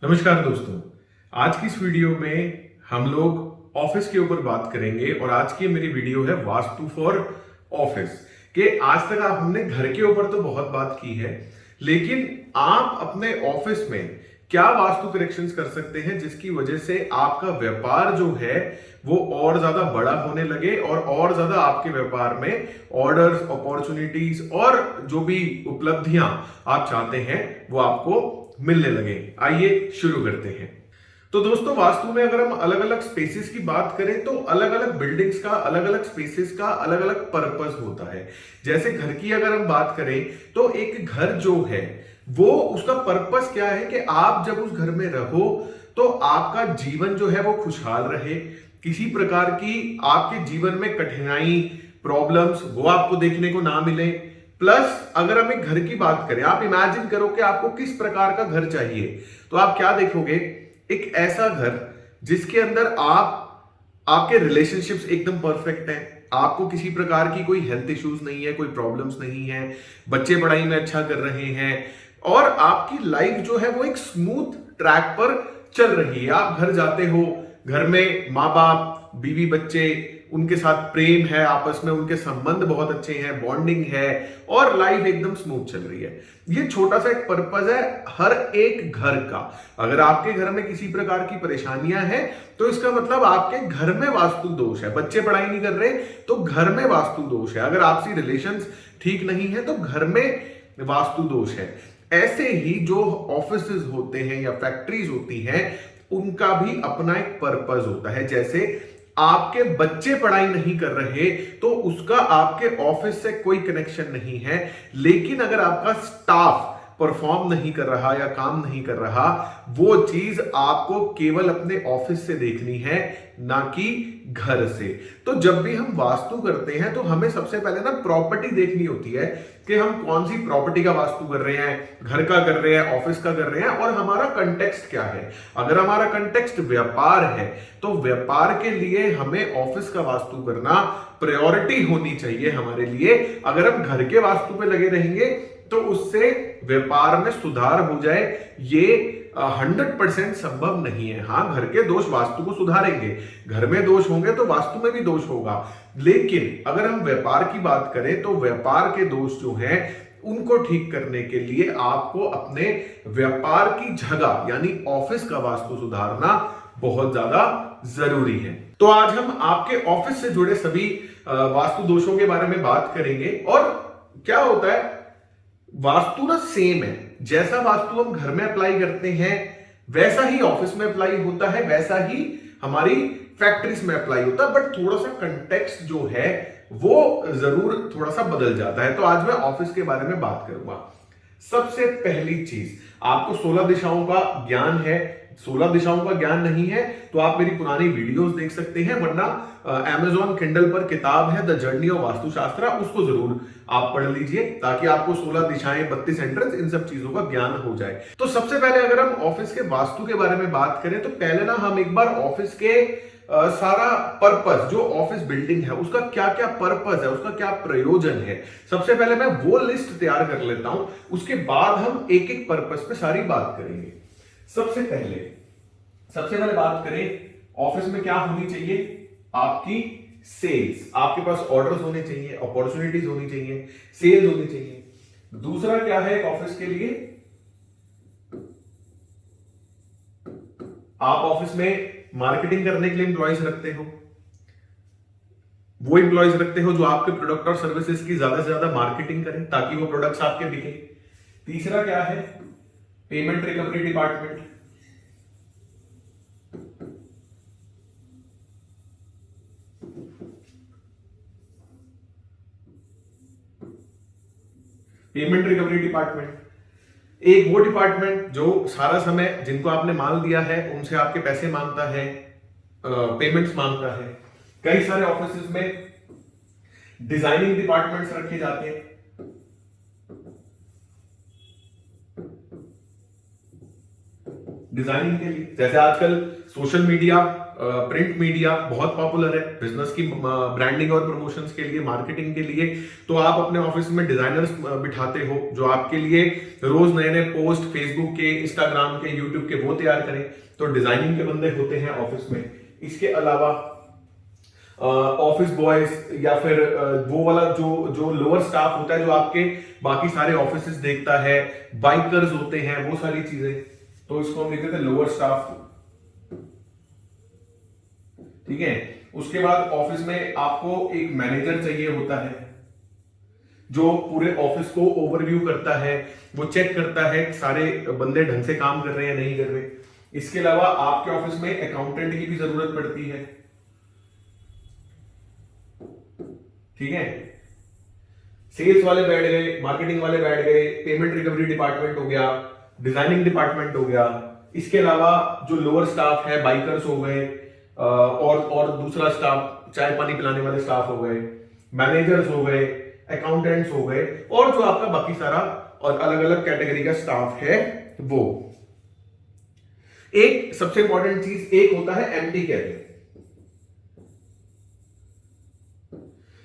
नमस्कार दोस्तों। आज की इस वीडियो में हम लोग ऑफिस के ऊपर बात करेंगे और आज की मेरी वीडियो है वास्तु फॉर ऑफिस के। आज तक हमने घर के ऊपर तो बहुत बात की है, लेकिन आप अपने ऑफिस में क्या वास्तु करेक्शंस कर सकते हैं जिसकी वजह से आपका व्यापार जो है वो और ज्यादा बड़ा होने लगे और ज्यादा आपके व्यापार में ऑर्डर्स, अपॉर्चुनिटीज और जो भी उपलब्धियां आप चाहते हैं वो आपको मिलने लगे। आइए शुरू करते हैं। तो दोस्तों, वास्तु में अगर हम अलग अलग स्पेसेस की बात करें तो अलग अलग बिल्डिंग्स का, अलग अलग स्पेसेस का अलग अलग पर्पस होता है। जैसे घर की अगर हम बात करें तो एक घर जो है वो उसका पर्पस क्या है कि आप जब उस घर में रहो तो आपका जीवन जो है वो खुशहाल रहे, किसी प्रकार की आपके जीवन में कठिनाई, प्रॉब्लम्स वो आपको देखने को ना मिले। प्लस अगर हम एक घर की बात करें, आप इमेजिन करो कि आपको किस प्रकार का घर चाहिए, तो आप क्या देखोगे? एक ऐसा घर जिसके अंदर आपके रिलेशनशिप्स एकदम परफेक्ट हैं, आपको किसी प्रकार की कोई हेल्थ इश्यूज नहीं है, कोई प्रॉब्लम्स नहीं है, बच्चे पढ़ाई में अच्छा कर रहे हैं और आपकी लाइफ जो है वो एक स्मूथ ट्रैक पर चल रही है। आप घर जाते हो, घर में माँ बाप, बीवी, बच्चे, उनके साथ प्रेम है, आपस में उनके संबंध बहुत अच्छे हैं, बॉन्डिंग है और लाइफ एकदम स्मूथ चल रही है। ये छोटा सा एक पर्पस है हर एक घर का। अगर आपके घर में किसी प्रकार की परेशानियां हैं तो इसका मतलब आपके घर में वास्तु दोष है। बच्चे पढ़ाई नहीं कर रहे तो घर में वास्तु दोष है। अगर आपसी रिलेशंस ठीक नहीं है तो घर में वास्तु दोष है। ऐसे ही जो ऑफिसेज होते हैं या फैक्ट्रीज होती हैं, उनका भी अपना एक पर्पस होता है। जैसे आपके बच्चे पढ़ाई नहीं कर रहे तो उसका आपके ऑफिस से कोई कनेक्शन नहीं है, लेकिन अगर आपका स्टाफ परफॉर्म नहीं कर रहा या काम नहीं कर रहा, वो चीज आपको केवल अपने ऑफिस से देखनी है, ना कि घर से। तो जब भी हम वास्तु करते हैं तो हमें सबसे पहले ना प्रॉपर्टी देखनी होती है कि हम कौन सी प्रॉपर्टी का वास्तु कर रहे हैं, घर का कर रहे हैं, ऑफिस का कर रहे हैं और हमारा कंटेक्स्ट क्या है। अगर हमारा कंटेक्स्ट व्यापार है तो व्यापार के लिए हमें ऑफिस का वास्तु करना प्रायोरिटी होनी चाहिए हमारे लिए। अगर हम घर के वास्तु पे लगे रहेंगे तो उससे व्यापार में सुधार हो जाए, ये 100% संभव नहीं है। हाँ, घर के दोष वास्तु को सुधारेंगे, घर में दोष होंगे तो वास्तु में भी दोष होगा, लेकिन अगर हम व्यापार की बात करें तो व्यापार के दोष जो हैं उनको ठीक करने के लिए आपको अपने व्यापार की जगह यानी ऑफिस का वास्तु सुधारना बहुत ज्यादा जरूरी है। तो आज हम आपके ऑफिस से जुड़े सभी वास्तु दोषों के बारे में बात करेंगे। और क्या होता है, वास्तु ना सेम है। जैसा वास्तु हम घर में अप्लाई करते हैं वैसा ही ऑफिस में अप्लाई होता है, वैसा ही हमारी फैक्ट्रीज में अप्लाई होता है, बट थोड़ा सा कंटेक्स्ट जो है वो जरूर थोड़ा सा बदल जाता है। तो आज मैं ऑफिस के बारे में बात करूंगा। सबसे पहली चीज, आपको 16 दिशाओं का ज्ञान है। 16 दिशाओं का ज्ञान नहीं है तो आप मेरी पुरानी वीडियोस देख सकते हैं, वरना Amazon किंडल पर किताब है द जर्नी ऑफ वास्तुशास्त्र, उसको जरूर आप पढ़ लीजिए ताकि आपको 16 दिशाएं, 32 एंट्रेंस, इन सब चीजों का ज्ञान हो जाए। तो सबसे पहले अगर हम ऑफिस के वास्तु के बारे में बात करें तो पहले ना हम एक बार ऑफिस के सारा पर्पस, जो ऑफिस बिल्डिंग है उसका क्या क्या पर्पस है, उसका क्या प्रयोजन है, सबसे पहले मैं वो लिस्ट तैयार कर लेता हूं। उसके बाद हम एक एक पर्पस पे सारी बात करेंगे। सबसे पहले बात करें ऑफिस में क्या होनी चाहिए, आपकी सेल्स। आपके पास ऑर्डर्स होने चाहिए, अपॉर्चुनिटीज होनी चाहिए, सेल्स होनी चाहिए। दूसरा क्या है ऑफिस के लिए, आप ऑफिस में मार्केटिंग करने के लिए एम्प्लॉयज रखते हो, वो एम्प्लॉयज रखते हो जो आपके प्रोडक्ट और सर्विसेज की ज्यादा से ज्यादा मार्केटिंग करें ताकि वो प्रोडक्ट्स आपके बिके। तीसरा क्या है, payment recovery department. Payment recovery department एक वो डिपार्टमेंट जो सारा समय जिनको आपने माल दिया है उनसे आपके पैसे मांगता है, पेमेंट्स मांगता है। कई सारे ऑफिसेज में डिजाइनिंग डिपार्टमेंट्स रखे जाते हैं। डिजाइनिंग के लिए। जैसे आजकल सोशल मीडिया, प्रिंट मीडिया बहुत पॉपुलर है बिजनेस की ब्रांडिंग और प्रमोशंस के लिए, मार्केटिंग के लिए। तो आप अपने ऑफिस में डिजाइनर्स बिठाते हो जो आपके लिए रोज नए नए पोस्ट फेसबुक के, इंस्टाग्राम के, यूट्यूब के वो तैयार करें। तो डिजाइनिंग के बंदे होते हैं ऑफिस में। इसके अलावा ऑफिस बॉयज या फिर वो वाला जो लोअर स्टाफ होता है जो आपके बाकी सारे ऑफिसेस देखता है, बाइकर्स होते हैं, वो सारी चीजें, तो इसको हम लिखते थे लोअर स्टाफ। ठीक है। उसके बाद ऑफिस में आपको एक मैनेजर चाहिए होता है जो पूरे ऑफिस को ओवरव्यू करता है, वो चेक करता है सारे बंदे ढंग से काम कर रहे हैं नहीं कर रहे। इसके अलावा आपके ऑफिस में अकाउंटेंट की भी जरूरत पड़ती है। ठीक है। सेल्स वाले बैठ गए, मार्केटिंग वाले बैठ गए, पेमेंट रिकवरी डिपार्टमेंट हो गया, डिजाइनिंग डिपार्टमेंट हो गया। इसके अलावा जो लोअर स्टाफ है, बाइकर्स हो गए, और दूसरा स्टाफ चाय पानी पिलाने वाले स्टाफ हो गए, मैनेजर्स हो गए, अकाउंटेंट्स हो गए, और जो आपका बाकी सारा और अलग अलग कैटेगरी का स्टाफ है वो। एक सबसे इंपॉर्टेंट चीज एक होता है एमडी कैबिन।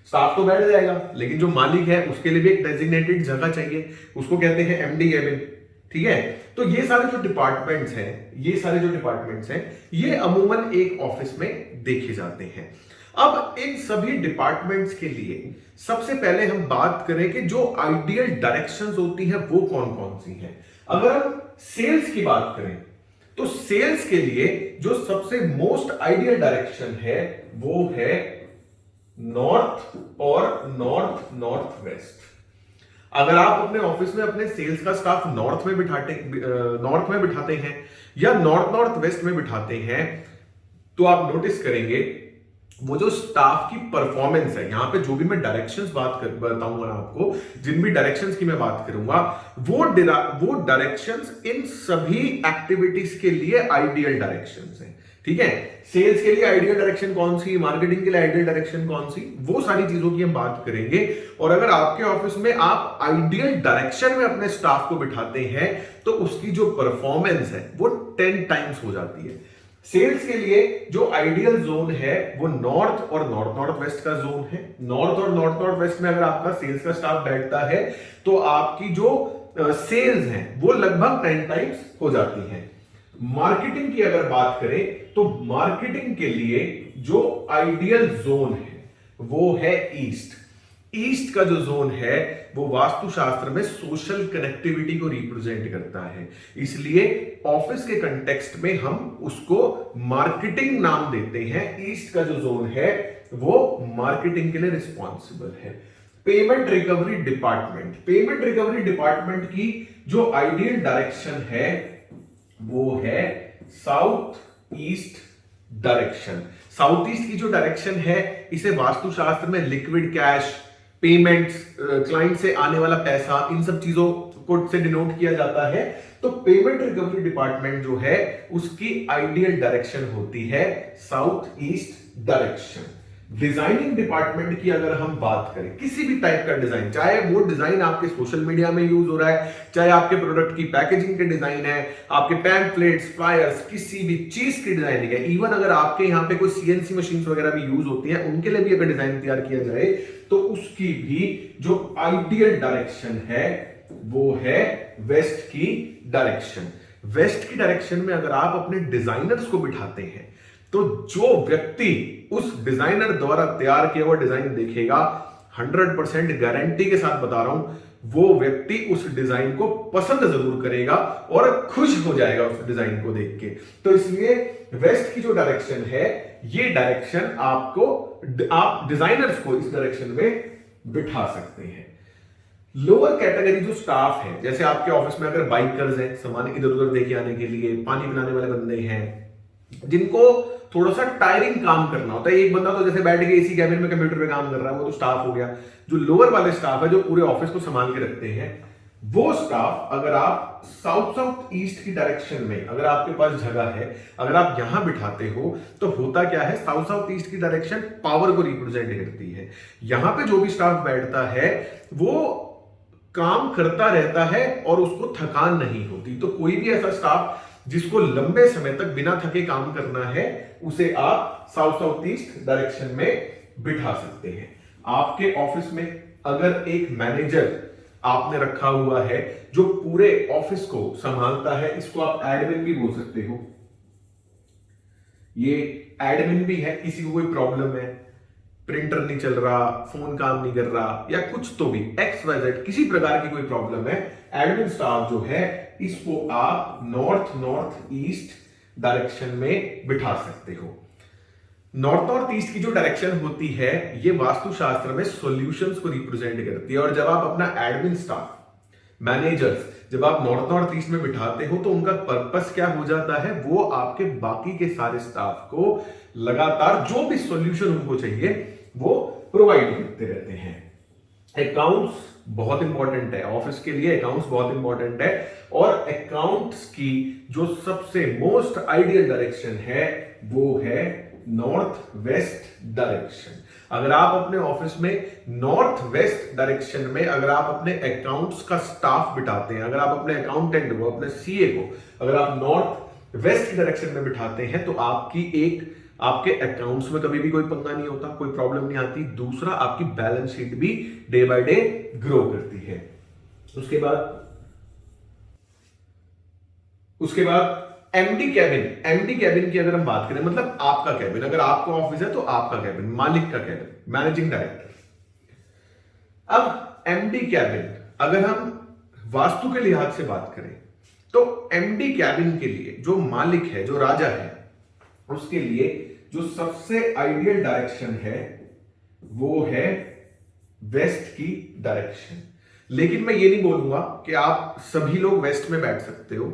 स्टाफ तो बैठ जाएगा लेकिन जो मालिक है उसके लिए भी एक डेजिग्नेटेड जगह चाहिए, उसको कहते हैं एमडी कैबिन। ठीक है। तो ये सारे जो डिपार्टमेंट्स हैं ये अमूमन एक ऑफिस में देखे जाते हैं। अब इन सभी डिपार्टमेंट्स के लिए सबसे पहले हम बात करें कि जो आइडियल डायरेक्शंस होती हैं वो कौन कौन सी हैं। अगर हम सेल्स की बात करें तो सेल्स के लिए जो सबसे मोस्ट आइडियल डायरेक्शन है वो है नॉर्थ और नॉर्थ वेस्ट। अगर आप अपने ऑफिस में अपने सेल्स का स्टाफ नॉर्थ में बिठाते हैं या नॉर्थ वेस्ट में बिठाते हैं तो आप नोटिस करेंगे वो जो स्टाफ की परफॉर्मेंस है, यहां पे जो भी मैं डायरेक्शंस बताऊंगा आपको, जिन भी डायरेक्शंस की मैं बात करूंगा वो डायरेक्शंस इन सभी एक्टिविटीज के लिए आइडियल डायरेक्शंस हैं। ठीक है। सेल्स के लिए आइडियल डायरेक्शन कौन सी, मार्केटिंग के लिए आइडियल डायरेक्शन कौन सी, वो सारी चीजों की हम बात करेंगे। और अगर आपके ऑफिस में आप आइडियल डायरेक्शन में अपने स्टाफ को बिठाते हैं तो उसकी जो परफॉर्मेंस है वो 10 टाइम्स हो जाती है। सेल्स के लिए जो आइडियल जोन है वो नॉर्थ और नॉर्थ वेस्ट का जोन है। नॉर्थ और नॉर्थ वेस्ट में अगर आपका सेल्स का स्टाफ बैठता है तो आपकी जो सेल्स हैं वो लगभग 10 टाइम्स हो जाती हैं। मार्केटिंग की अगर बात करें तो मार्केटिंग के लिए जो आइडियल जोन है वो है ईस्ट। ईस्ट का जो जोन है वो वास्तुशास्त्र में सोशल कनेक्टिविटी को रिप्रेजेंट करता है, इसलिए ऑफिस के कंटेक्स्ट में हम उसको मार्केटिंग नाम देते हैं। ईस्ट का जो जोन है वो मार्केटिंग के लिए रिस्पॉन्सिबल है। पेमेंट रिकवरी डिपार्टमेंट की जो आइडियल डायरेक्शन है वो है south east direction. South east की जो डायरेक्शन है इसे वास्तुशास्त्र में लिक्विड कैश, पेमेंट्स, क्लाइंट से आने वाला पैसा, इन सब चीजों को से डिनोट किया जाता है। तो पेमेंट रिकवरी डिपार्टमेंट जो है उसकी आइडियल डायरेक्शन होती है south east direction. Designing department की अगर हम बात करें, किसी भी टाइप का डिजाइन, चाहे वो डिजाइन आपके सोशल मीडिया में यूज हो रहा है, चाहे आपके प्रोडक्ट की पैकेजिंग के डिजाइन है, आपके पैम्फलेट्स, फ्लायर्स, किसी भी चीज की डिजाइनिंग है, इवन अगर आपके यहाँ पे कोई सीएनसी मशीन वगैरह भी यूज होती हैं उनके लिए भी अगर डिजाइन तैयार किया जाए तो उसकी भी जो आइडियल डायरेक्शन है वो है वेस्ट की डायरेक्शन। वेस्ट की डायरेक्शन में अगर आप अपने डिजाइनर्स को बिठाते हैं तो जो व्यक्ति उस डिजाइनर द्वारा तैयार किया हुआ डिजाइन देखेगा, 100% गारंटी के साथ बता रहा हूं, वो व्यक्ति उस डिजाइन को पसंद जरूर करेगा और खुश हो जाएगा उस डिजाइन को देख के। तो इसलिए वेस्ट की जो डायरेक्शन है ये डायरेक्शन आप डिजाइनर्स को इस डायरेक्शन में बिठा सकते हैं। लोअर कैटेगरी जो स्टाफ है, जैसे आपके ऑफिस में अगर बाइकर्स हैं, सामान इधर उधर देके आने के लिए, पानी पिलाने वाले बंदे हैं, जिनको थोड़ा सा टायरिंग काम करना होता है, एक बंदा तो जैसे बैठ के एसी कैबिन में कंप्यूटर पे काम कर रहा है, वो तो स्टाफ हो गया। जो लोअर वाले स्टाफ है जो पूरे ऑफिस को संभाल के रखते हैं, वो स्टाफ अगर आप साउथ ईस्ट की डायरेक्शन में, अगर आपके पास जगह है, अगर आप यहां बिठाते हो तो होता क्या है, साउथ ईस्ट की डायरेक्शन पावर को रिप्रेजेंट करती है। यहां पे जो भी स्टाफ बैठता है वो काम करता रहता है और उसको थकान नहीं होती। तो कोई भी ऐसा स्टाफ जिसको लंबे समय तक बिना थके काम करना है, उसे आप साउथ साउथ ईस्ट डायरेक्शन में बिठा सकते हैं। आपके ऑफिस में अगर एक मैनेजर आपने रखा हुआ है जो पूरे ऑफिस को संभालता है, इसको आप एडमिन भी बोल सकते हो। ये एडमिन भी है, किसी को कोई प्रॉब्लम है, प्रिंटर नहीं चल रहा, फोन काम नहीं कर रहा, या कुछ तो भी XYZ किसी प्रकार की कोई प्रॉब्लम है, एडमिन स्टाफ जो है इसको आप नॉर्थ ईस्ट डायरेक्शन में बिठा सकते हो। नॉर्थ ईस्ट की जो डायरेक्शन होती है ये वास्तुशास्त्र में सॉल्यूशंस को रिप्रेजेंट करती है। और जब आप अपना एडमिन स्टाफ, मैनेजर्स जब आप नॉर्थ ईस्ट में बिठाते हो तो उनका पर्पस क्या हो जाता है, वो आपके बाकी के सारे स्टाफ को लगातार जो भी सॉल्यूशन उनको चाहिए वो प्रोवाइड करते रहते हैं। अकाउंट्स बहुत इंपॉर्टेंट है, ऑफिस के लिए अकाउंट्स बहुत इंपॉर्टेंट है। और अकाउंट्स की जो सबसे मोस्ट आइडियल डायरेक्शन है वो है नॉर्थ वेस्ट डायरेक्शन। अगर आप अपने ऑफिस में नॉर्थ वेस्ट डायरेक्शन में अगर आप अपने अकाउंट्स का स्टाफ बिठाते हैं, अगर आप अपने अकाउंटेंट को, अपने सीए को अगर आप नॉर्थ वेस्ट डायरेक्शन में बिठाते हैं तो आपके अकाउंट्स में कभी भी कोई पंगा नहीं होता, कोई प्रॉब्लम नहीं आती। दूसरा, आपकी बैलेंस शीट भी डे बाय डे ग्रो करती है। उसके बाद एमडी कैबिन की अगर हम बात करें, मतलब आपका कैबिन, अगर आपका ऑफिस है तो आपका कैबिन, मालिक का कैबिन, मैनेजिंग डायरेक्टर। अब एमडी कैबिन अगर हम वास्तु के लिहाज से बात करें तो एमडी कैबिन के लिए जो मालिक है, जो राजा है, उसके लिए जो सबसे आइडियल डायरेक्शन है वो है वेस्ट की डायरेक्शन। लेकिन मैं ये नहीं बोलूंगा कि आप सभी लोग वेस्ट में बैठ सकते हो।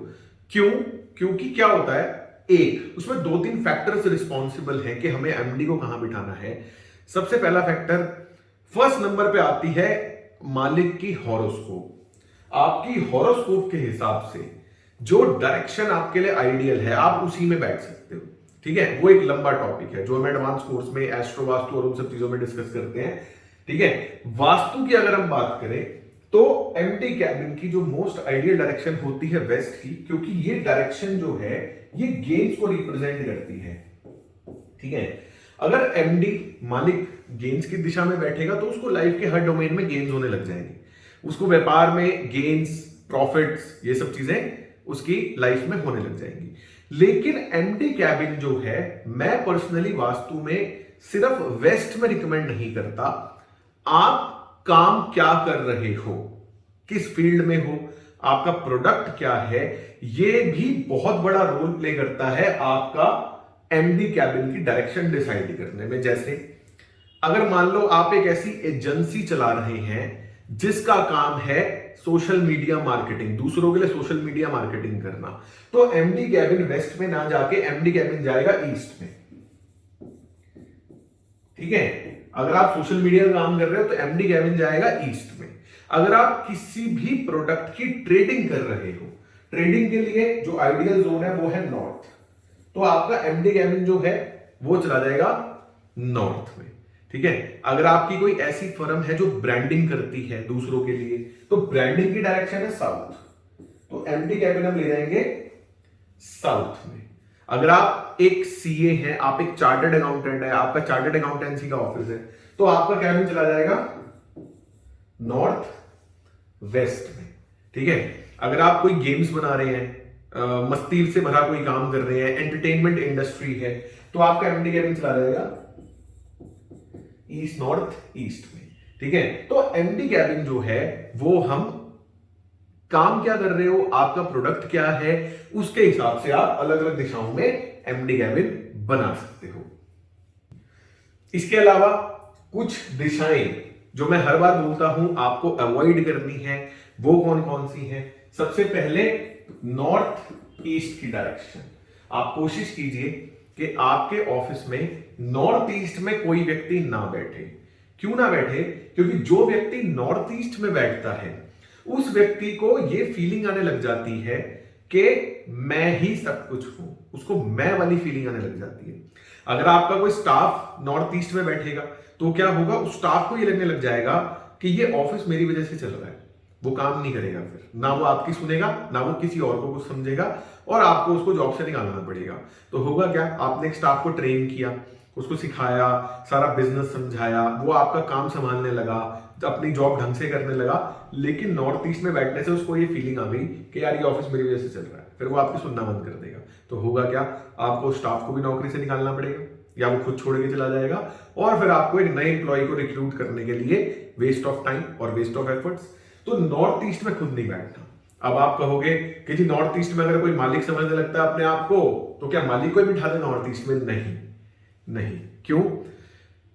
क्यों? क्योंकि क्या होता है, एक उसमें 2-3 फैक्टर्स रिस्पॉन्सिबल हैं कि हमें एमडी को कहां बिठाना है। सबसे पहला फैक्टर, फर्स्ट नंबर पे आती है मालिक की हॉरोस्कोप। आपकी हॉरोस्कोप के हिसाब से जो डायरेक्शन आपके लिए आइडियल है आप उसी में बैठ सकते हो। ठीक है, वो एक लंबा टॉपिक है जो हम एडवांस कोर्स में एस्ट्रो वास्तु और उन सब चीजों में डिस्कस करते हैं। ठीक है, वास्तु की अगर हम बात करें तो एमडी कैबिन की जो मोस्ट आइडियल डायरेक्शन होती है वेस्ट की, क्योंकि ये डायरेक्शन जो है ये गेन्स को रिप्रेजेंट करती है। ठीक है, अगर एमडी मालिक गेन्स की दिशा में बैठेगा तो उसको लाइफ के हर डोमेन में गेन्स होने लग जाएंगे, उसको व्यापार में गेन्स, प्रॉफिट्स, ये सब चीजें उसकी लाइफ में होने लग जाएंगी। लेकिन एमडी कैबिन जो है, मैं पर्सनली वास्तु में सिर्फ वेस्ट में रिकमेंड नहीं करता। आप काम क्या कर रहे हो, किस फील्ड में हो, आपका प्रोडक्ट क्या है, ये भी बहुत बड़ा रोल प्ले करता है आपका एमडी कैबिन की डायरेक्शन डिसाइड करने में। जैसे अगर मान लो आप एक ऐसी एजेंसी चला रहे हैं जिसका काम है सोशल मीडिया मार्केटिंग, दूसरों के लिए सोशल मीडिया मार्केटिंग करना, तो एमडी कैबिन वेस्ट में ना जाके एमडी कैबिन जाएगा ईस्ट में। ठीक है, अगर आप सोशल मीडिया का काम कर रहे हो तो एमडी कैबिन जाएगा ईस्ट में। अगर आप किसी भी प्रोडक्ट की ट्रेडिंग कर रहे हो, ट्रेडिंग के लिए जो आइडियल जोन है वो है नॉर्थ, तो आपका एमडी कैबिन जो है वो चला जाएगा नॉर्थ में। ठीक है, अगर आपकी कोई ऐसी फर्म है जो ब्रांडिंग करती है दूसरों के लिए, तो ब्रांडिंग की डायरेक्शन है साउथ, तो एमडी कैबिन हम ले जाएंगे साउथ में। अगर आप एक सीए हैं, आप एक चार्टर्ड अकाउंटेंट है, आपका चार्टर्ड अकाउंटेंसी का ऑफिस है, तो आपका कैबिन चला जाएगा नॉर्थ वेस्ट में। ठीक है, अगर आप कोई गेम्स बना रहे हैं, मस्ती से भरा कोई काम कर रहे हैं, एंटरटेनमेंट इंडस्ट्री है, तो आपका एमडी कैबिन चला जाएगा ईस्ट नॉर्थ ईस्ट में। ठीक है, तो एमडी कैबिन जो है वो हम काम क्या कर रहे हो, आपका प्रोडक्ट क्या है, उसके हिसाब से आप अलग अलग दिशाओं में एमडी कैबिन बना सकते हो। इसके अलावा कुछ दिशाएं जो मैं हर बार बोलता हूं आपको अवॉइड करनी है, वो कौन कौन सी हैं? सबसे पहले नॉर्थ ईस्ट की डायरेक्शन। आप कोशिश कीजिए कि आपके ऑफिस में नॉर्थ ईस्ट में कोई व्यक्ति ना बैठे। क्यों ना बैठे? क्योंकि जो व्यक्ति नॉर्थ ईस्ट में बैठता है उस व्यक्ति को यह फीलिंग आने लग जाती है कि मैं ही सब कुछ हूं, उसको मैं वाली फीलिंग आने लग जाती है। अगर आपका कोई स्टाफ नॉर्थ ईस्ट में बैठेगा तो क्या होगा, उस स्टाफ को ये लगने लग जाएगा कि ये ऑफिस मेरी वजह से चल रहा है, वो काम नहीं करेगा, फिर ना वो आपकी सुनेगा ना वो किसी और को कुछ समझेगा, और आपको उसको जॉब से निकालना पड़ेगा। तो होगा क्या, आपने एक स्टाफ को ट्रेन किया, उसको सिखाया, सारा बिजनेस समझाया, वो आपका काम संभालने लगा, अपनी जॉब ढंग से करने लगा, लेकिन नॉर्थ ईस्ट में बैठने से उसको ये फीलिंग आ गई कि यार ये ऑफिस मेरी वजह से चल रहा है, फिर वो आपकी सुनना बंद कर देगा। तो होगा क्या, आपको स्टाफ को भी नौकरी से निकालना पड़ेगा या वो खुद छोड़ के चला जाएगा, और फिर आपको एक नए एम्प्लॉय को रिक्रूट करने के लिए वेस्ट ऑफ टाइम और वेस्ट ऑफ एफर्ट्स। तो नॉर्थ ईस्ट में खुद नहीं बैठना। अब आप कहोगे कि जी नॉर्थ ईस्ट में अगर कोई मालिक समझने लगता है अपने आप को, तो क्या मालिक को ही बिठा दे नॉर्थ ईस्ट में? नहीं नहीं। क्यों?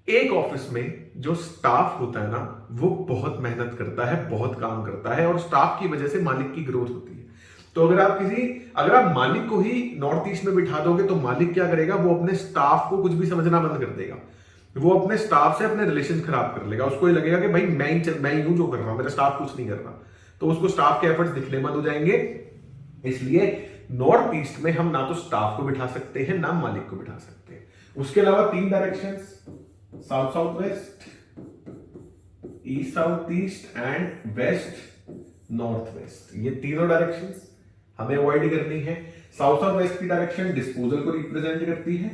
एक ऑफिस में जो स्टाफ होता है ना, वो बहुत मेहनत करता है, बहुत काम करता है, और स्टाफ की वजह से मालिक की ग्रोथ होती है। तो अगर आप मालिक को ही नॉर्थ ईस्ट में बिठा दोगे, तो मालिक क्या करेगा, वो अपने स्टाफ को कुछ भी समझना बंद कर देगा। वो अपने स्टाफ से अपने रिलेशन खराब कर लेगा। उसको ये लगेगा कि भाई मैं ही हूं जो कर रहा हूं, मेरा स्टाफ कुछ नहीं कर रहा। तो उसको स्टाफ के एफर्ट्स दिखने बंद हो जाएंगे। इसलिए नॉर्थ ईस्ट में हम ना तो स्टाफ को बिठा सकते हैं, ना मालिक को बिठा सकते हैं। उसके अलावा 3 directions, south south west, east south east and west north west, ये तीनों डायरेक्शंस हमें अवॉइड करनी है। साउथ साउथ वेस्ट की डायरेक्शन डिस्पोजल को रिप्रेजेंट करती है।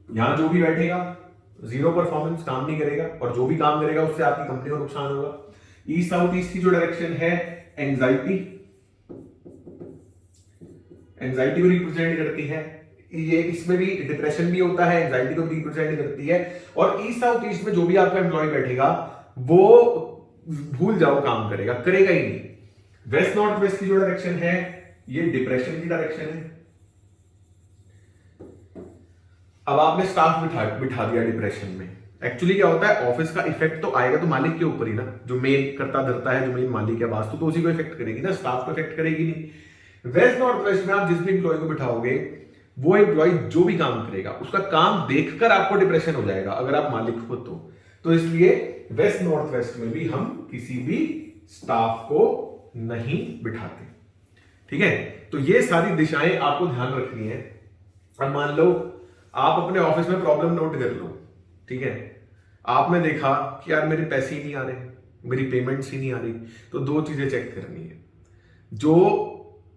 यहां जो भी बैठेगा जीरो परफॉर्मेंस, काम नहीं करेगा, और जो भी काम करेगा उससे आपकी कंपनी को नुकसान होगा। ईस्ट साउथ ईस्ट की जो डायरेक्शन है एंजाइटी को रिप्रेजेंट करती है। ये इसमें भी डिप्रेशन भी होता है, एंजाइटी को रिप्रेजेंट करती है। और ईस्ट साउथ ईस्ट में जो भी आपका एम्प्लॉय बैठेगा वो भूल जाओ काम करेगा ही नहीं। वेस्ट नॉर्थ वेस्ट की जो डायरेक्शन है ये डिप्रेशन की डायरेक्शन है। अब आपने स्टाफ बिठा दिया डिप्रेशन में। एक्चुअली क्या होता है, ऑफिस का इफेक्ट तो आएगा तो मालिक के ऊपर ही ना, जो मेन करता धरता है, जो मेन मालिक है, वास्तु तो उसी को इफेक्ट करेगी ना, स्टाफ को इफेक्ट करेगी नहीं। वेस्ट नॉर्थ वेस्ट में आप जिस भी एम्प्लॉय को बिठाओगे, वो एम्प्लॉय जो भी काम करेगा उसका काम देखकर आपको डिप्रेशन हो जाएगा अगर आप मालिक हो तो इसलिए वेस्ट नॉर्थ वेस्ट में भी हम किसी भी स्टाफ को नहीं बिठाते। ठीक है, तो ये सारी दिशाएं आपको ध्यान रखनी है। अब मान लो आप अपने ऑफिस में प्रॉब्लम नोट कर लो, ठीक है, आपने देखा कि यार मेरे पैसे ही नहीं आ रहे, मेरी पेमेंट्स ही नहीं आ रही, तो 2 चीजें चेक करनी है। जो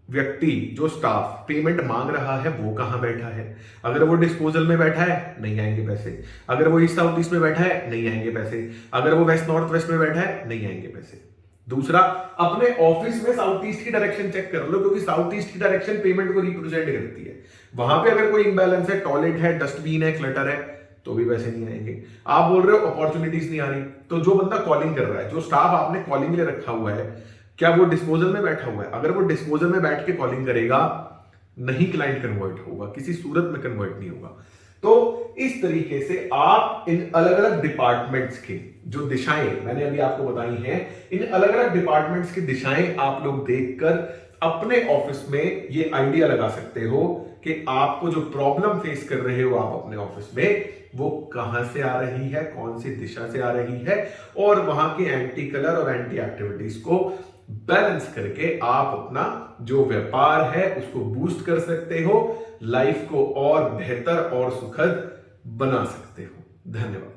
व्यक्ति, जो स्टाफ पेमेंट मांग रहा है वो कहां बैठा है। अगर वो डिस्पोजल में बैठा है नहीं आएंगे पैसे। अगर वो ईस्ट साउथ ईस्ट में बैठा है नहीं आएंगे पैसे। अगर वो वेस्ट नॉर्थ वेस्ट में बैठा है नहीं आएंगे पैसे। दूसरा, अपने ऑफिस में साउथ ईस्ट की डायरेक्शन चेक कर लो, क्योंकि साउथ ईस्ट की डायरेक्शन पेमेंट को रिप्रेजेंट करती है। वहां पे अगर कोई इंबैलेंस है, टॉयलेट है, डस्टबिन है, क्लटर है, तो भी पैसे नहीं आएंगे। आप बोल रहे हो अपॉर्चुनिटीज नहीं आ रही, तो जो बंदा कॉलिंग कर रहा है, जो स्टाफ आपने कॉलिंग के लिए रखा हुआ है, क्या वो डिस्पोजल में बैठा हुआ है? अगर वो डिस्पोजल में बैठ के कॉलिंग करेगा, नहीं क्लाइंट कन्वर्ट होगा, किसी सूरत में कन्वर्ट नहीं होगा। तो इस तरीके से आप इन अलग अलग डिपार्टमेंट्स की जो दिशाएं मैंने अभी आपको बताई हैं, इन अलग अलग डिपार्टमेंट्स की दिशाएं आप लोग देखकर अपने ऑफिस में ये आइडिया लगा सकते हो कि आपको जो प्रॉब्लम फेस कर रहे हो आप अपने ऑफिस में, वो कहां से आ रही है, कौन सी दिशा से आ रही है, और वहां के एंटी कलर और एंटी एक्टिविटीज को बैलेंस करके आप अपना जो व्यापार है उसको बूस्ट कर सकते हो, लाइफ को और बेहतर और सुखद बना सकते हो। धन्यवाद।